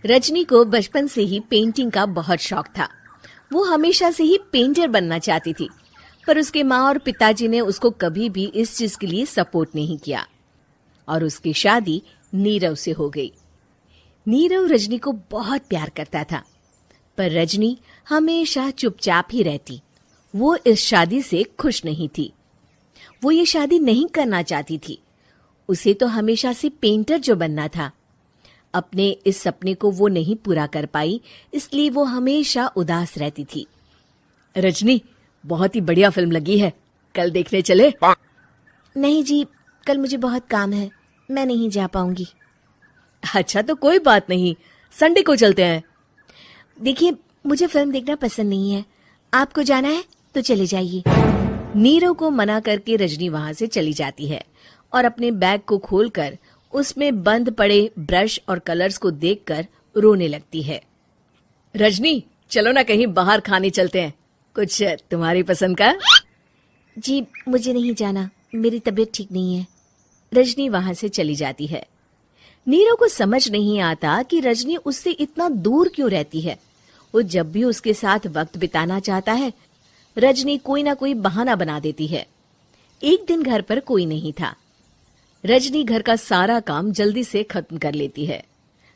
रजनी को बचपन से ही पेंटिंग का बहुत शौक था। वो हमेशा से ही पेंटर बनना चाहती थी, पर उसके माँ और पिताजी ने उसको कभी भी इस चीज के लिए सपोर्ट नहीं किया और उसकी शादी नीरव से हो गई। नीरव रजनी को बहुत प्यार करता था, पर रजनी हमेशा चुपचाप ही रहती। वो इस शादी से खुश नहीं थी। वो ये शादी नहीं करना चाहती थी। उसे तो हमेशा से पेंटर जो बनना था। अपने इस सपने को वो नहीं पूरा कर पाई, इसलिए वो हमेशा उदास रहती थी। रजनी, बहुत ही बढ़िया फिल्म लगी है, कल देखने चले? नहीं जी, कल मुझे बहुत काम है, मैं नहीं जा पाऊंगी। अच्छा तो कोई बात नहीं, संडे को चलते हैं। देखिए, मुझे फिल्म देखना पसंद नहीं है। आपको जाना है तो चले जाइए। नीरव को मना करके रजनी वहां से चली जाती है और अपने बैग को खोलकर उसमें बंद पड़े ब्रश और कलर्स को देखकर रोने लगती है। रजनी, चलो ना कहीं बाहर खाने चलते हैं, कुछ तुम्हारी पसंद का। जी, मुझे नहीं जाना, मेरी तबीयत ठीक नहीं है। रजनी वहां से चली जाती है। नीरव को समझ नहीं आता कि रजनी उससे इतना दूर क्यों रहती है। वो जब भी उसके साथ वक्त बिताना चाहता है, रजनी कोई ना कोई बहाना बना देती है। एक दिन घर पर कोई नहीं था। रजनी घर का सारा काम जल्दी से खत्म कर लेती है।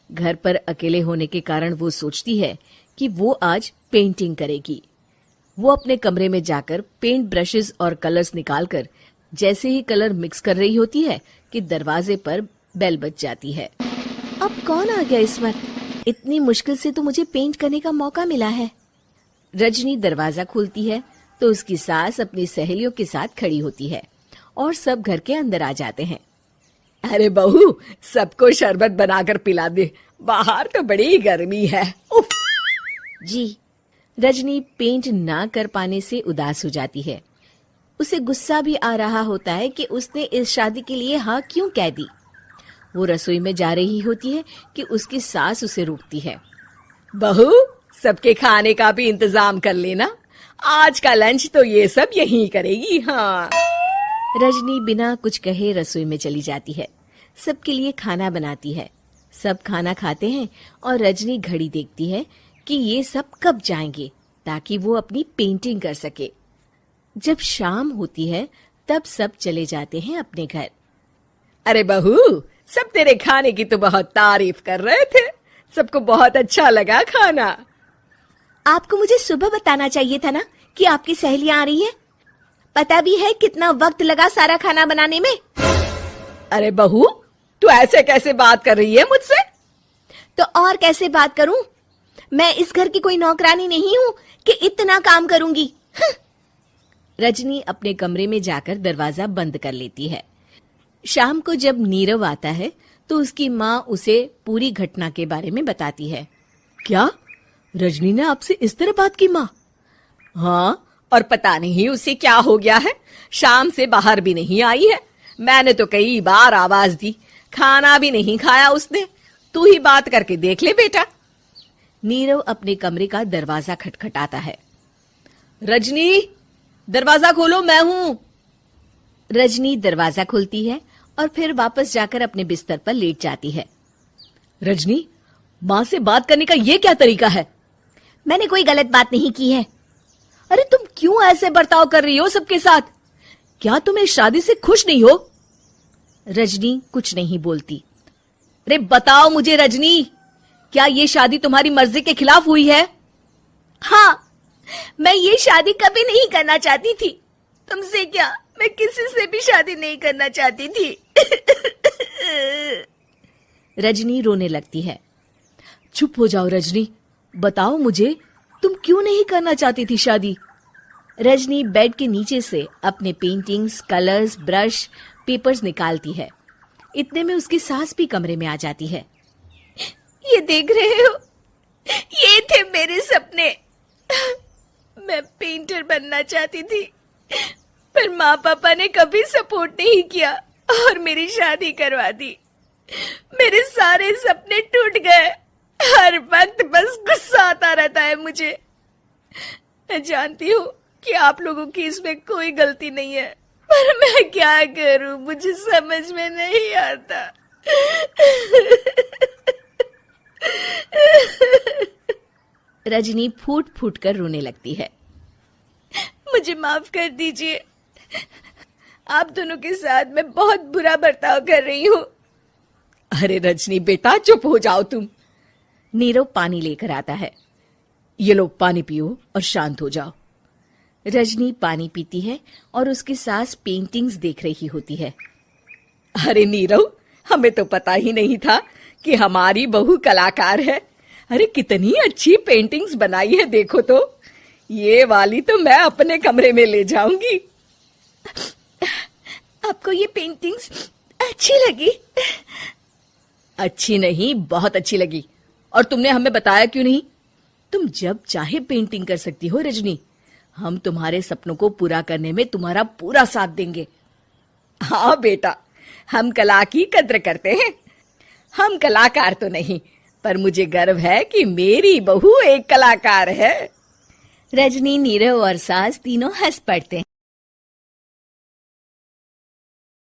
घर पर अकेले होने के कारण वो सोचती है कि वो आज पेंटिंग करेगी। वो अपने कमरे में जाकर पेंट ब्रशेस और कलर्स निकालकर जैसे ही कलर मिक्स कर रही होती है कि दरवाजे पर बेल बज जाती है। अब कौन आ गया इस वक्त? इतनी मुश्किल से तो मुझे पेंट करने का मौका मिला है। रजनी दरवाजा खोलती है तो उसकी सास अपनी सहेलियों के साथ खड़ी होती है और सब घर के अंदर आ जाते हैं। अरे बहू, सबको शरबत बनाकर पिला दे, बाहर तो बड़ी गर्मी है। उफ। जी। रजनी पेंट ना कर पाने से उदास हो जाती है। उसे गुस्सा भी आ रहा होता है कि उसने इस शादी के लिए हाँ क्यों कह दी। वो रसोई में जा रही होती है कि उसकी सास उसे रोकती है। बहू, सबके खाने का भी इंतजाम कर लेना, आज का लंच तो ये सब यहीं करेगी। हाँ। रजनी बिना कुछ कहे रसोई में चली जाती है। सबके लिए खाना बनाती है। सब खाना खाते हैं और रजनी घड़ी देखती है कि ये सब कब जाएंगे ताकि वो अपनी पेंटिंग कर सके। जब शाम होती है तब सब चले जाते हैं अपने घर। अरे बहू, सब तेरे खाने की तो बहुत तारीफ कर रहे थे, सबको बहुत अच्छा लगा खाना। आपको मुझे सुबह बताना चाहिए था ना कि आपकी सहेलियां आ रही है। पता भी है कितना वक्त लगा सारा खाना बनाने में। अरे बहू, तू ऐसे कैसे बात कर रही है मुझसे? तो और कैसे बात करूं? मैं इस घर की कोई नौकरानी नहीं हूं कि इतना काम करूंगी। रजनी अपने कमरे में जाकर दरवाजा बंद कर लेती है। शाम को जब नीरव आता है तो उसकी माँ उसे पूरी घटना के बारे में बताती है। क्या रजनी ने आपसे इस तरह बात की माँ? हाँ, और पता नहीं उसे क्या हो गया है, शाम से बाहर भी नहीं आई है। मैंने तो कई बार आवाज दी, खाना भी नहीं खाया उसने। तू ही बात करके देख ले बेटा। नीरव अपने कमरे का दरवाजा खटखटाता है। रजनी, दरवाजा खोलो, मैं हूं। रजनी दरवाजा खोलती है और फिर वापस जाकर अपने बिस्तर पर लेट जाती है। रजनी, माँ से बात करने का ये क्या तरीका है? मैंने कोई गलत बात नहीं की है। अरे तुम क्यों ऐसे बर्ताव कर रही हो सबके साथ? क्या तुम इस शादी से खुश नहीं हो? रजनी कुछ नहीं बोलती। अरे बताओ मुझे रजनी, क्या ये शादी तुम्हारी मर्जी के खिलाफ हुई है? हाँ, मैं ये शादी कभी नहीं करना चाहती थी। तुमसे क्या, मैं किसी से भी शादी नहीं करना चाहती थी। रजनी रोने लगती है। चुप हो जाओ रजनी, बताओ मुझे, तुम क्यों नहीं करना चाहती थी शादी? रजनी बेड के नीचे से अपने पेंटिंग्स, कलर्स, ब्रश, पेपर्स निकालती है। इतने में उसकी सास भी कमरे में आ जाती है। ये देख रहे हो, ये थे मेरे सपने। मैं पेंटर बनना चाहती थी, पर माँ पापा ने कभी सपोर्ट नहीं किया और मेरी शादी करवा दी। मेरे सारे सपने टूट गए। हर वक्त बस गुस्सा आता रहता है मुझे। मैं जानती हूँ कि आप लोगों की इसमें कोई गलती नहीं है, पर मैं क्या करूँ, मुझे समझ में नहीं आता। रजनी फूट फूट कर रोने लगती है। मुझे माफ कर दीजिए, आप दोनों के साथ मैं बहुत बुरा बर्ताव कर रही हूँ। अरे रजनी बेटा, चुप हो जाओ तुम। नीरव पानी लेकर आता है। ये लो पानी पियो और शांत हो जाओ। रजनी पानी पीती है और उसकी सास पेंटिंग्स देख रही होती है। अरे नीरव, हमें तो पता ही नहीं था कि हमारी बहू कलाकार है। अरे कितनी अच्छी पेंटिंग्स बनाई है, देखो तो। ये वाली तो मैं अपने कमरे में ले जाऊंगी। आपको ये पेंटिंग्स अच्छी लगी? अच्छी नहीं, बहुत अच्छी लगी। और तुमने हमें बताया क्यों नहीं? तुम जब चाहे पेंटिंग कर सकती हो रजनी। हम तुम्हारे सपनों को पूरा करने में तुम्हारा पूरा साथ देंगे। हाँ बेटा, हम कला की कद्र करते हैं। हम कलाकार तो नहीं, पर मुझे गर्व है कि मेरी बहू एक कलाकार है। रजनी, नीरव और सास तीनों हंस पड़ते हैं।